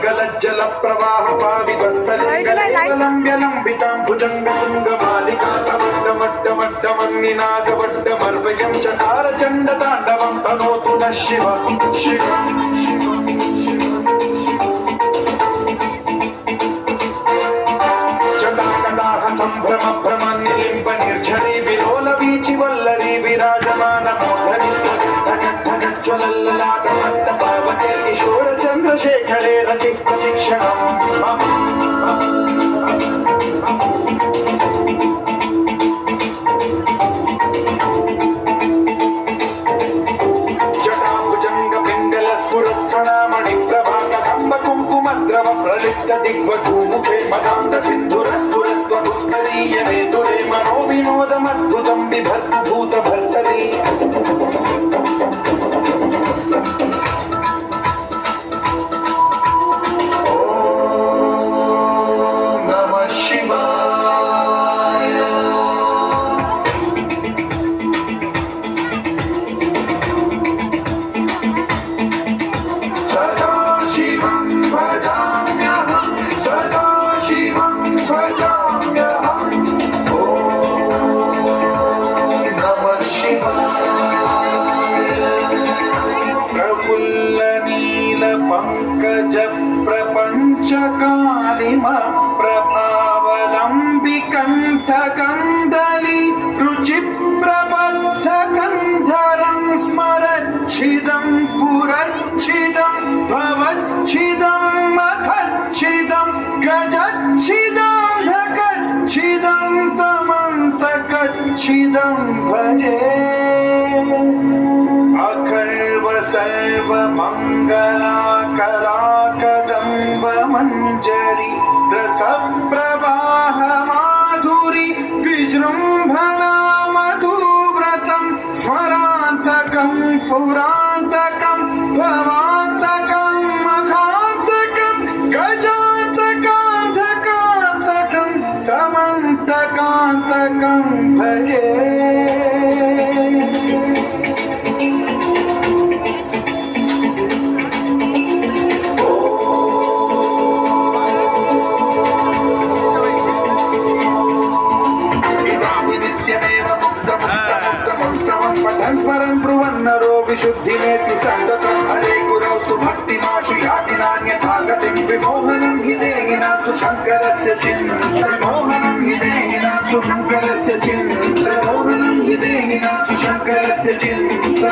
गलज्जल प्रवाह पावितस्तलिङ्गलम्ब्यलम्बितां भुजङ्गतुङ्गमालिका प्रमड्डमड्डमड्डमन्निनादवड्डमर्वयं चकारचण्डताण्डवं तनोतु नः शिव शिव जटाकटाह सम्भ्रम भ्रमन्निलिम्ब निर्झरी विलोल वीचि वल्लरी विराजमान मोहरी ज्वलल्ललाटमट्ट पावते किशोर चन्द्रशेखरे रति प्रतिक्षणम् जटाभुजङ्ग पिङ्गल स्फुरत्सणामणि प्रभाकदम्ब कुङ्कुमद्रव प्रलिप्त दिग्वधूमुखे मदान्त सिन्धुरस्फुरत्वपुस्तरीय नेतुरे मनोविनोदमद्भुतं बिभर्तु भूतभर्तरी पंकज प्रपंच कालिम प्रभावलंबिकंठ कंदली रुचि प्रबद्ध कंधरं स्मरच्छिदं पुरच्छिदं भवच्छिदं मखच्छिदं गजच्छिदं धकच्छिदं तमन्तकच्छिदं भजे अखर्व सर्व मंगला कलाकदम्ब मंजरी रस प्रवाह माधुरी विजृंभणा मधुव्रतं स्मरान्तकं पुरान्तकं भवान्तकं मखान्तकं गजान्तकान्तकान्तकं तमन्तकान्तकं भजे स्मरन् ब्रुवन्नरो विशुद्धिमेति सन्ततं हरे गुरौ सुभक्तिमाशु याति नान्यथा गतिं विमोहनं हि देहि नास्तु शङ्करस्य चिन्मोहनं हि देहि नास्तु शङ्करस्य चिन्मोहनं हि देहि नास्तु शङ्करस्य चिन्त